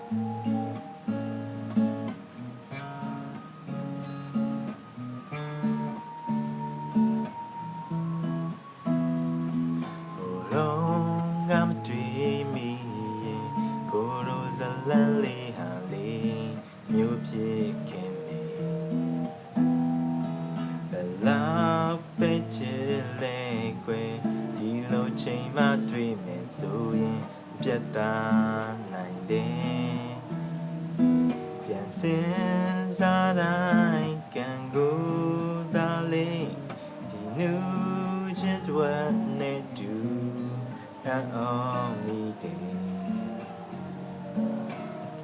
ငါမတွေ့မိရင်ကိုရိုဇလန်လေးဟာလေးမြို့ဖြစ်ခင်မေဘယ်လောက်ပဲချစ်လဲကွယ်ဒီလိုချိန်မှတွေ့မယ်ဆိုရင်ပြတ်သားနိုင်တယ်ပြန်စင်စားတိုင်းကံကိုသာလေးဒီနူးချစ်တော်နဲ့တူအောင်မိတယ်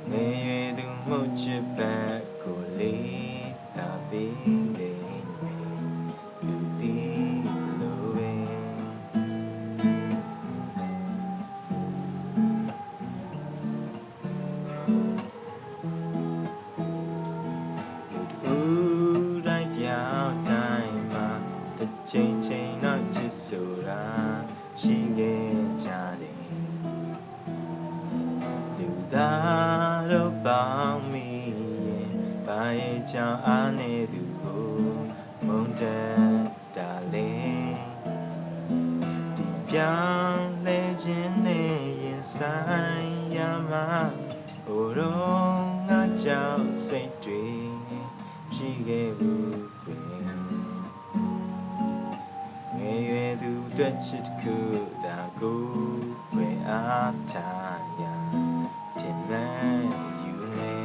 ငယ်ရွယ်သူမှုချစ်ပတ်ကိုလေးတာပေးတယ်လူတီလိုပဲဦးတိုင်းကြောင်တိုင်းမှာတစ်ချိန်ချိန်တော့ချစ်ဆိုတာရှိခဲ့ကြတယ်လူသားတို့ပေါင်းမိရင်ဘာရဲ့ကြောင့်အားနေသူကိုမုန်းတတ်တာလေဒီပြောင်းလဲခြင်းနဲ့ရင်ဆိုင်ရမှာဟိုတော့ငါကြောင့်စိတ်တွေရှိခဲ့ဘူးကွယ်ငယ်ရွယ်သူအတွက်ချစ်ခုဒါကိုဝေအားထားရတင်မှန်ယူနေ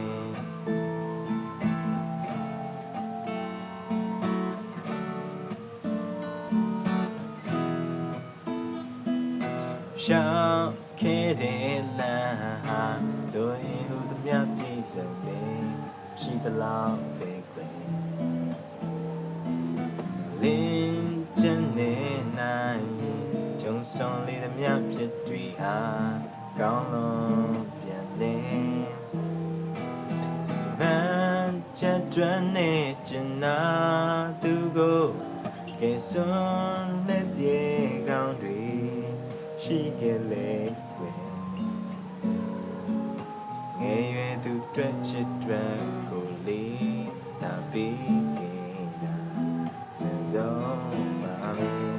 ရှောင်းခဲ့တဲ့လမ်းဟာတို့ရင်ဟူသမျှပြည့်စုံနေရှိသလောက်ပဲကွယ်လင်းကျန်နေနိုင်ကြုံဆောင်လေးသမျှဖြစ်တွေ့ဟာကောင်းလုံးပြန်နေမှန်ချက်တွန်းနေချင်နာသူကိုကဲစွန်လက်ပြေကောင်းတွေရှိခဲ့လေကွယ်ငယ်ရွယ်သူတွေ့ချစ်တွေ့ကိုလေးတာပြီးခဲ့တာ So,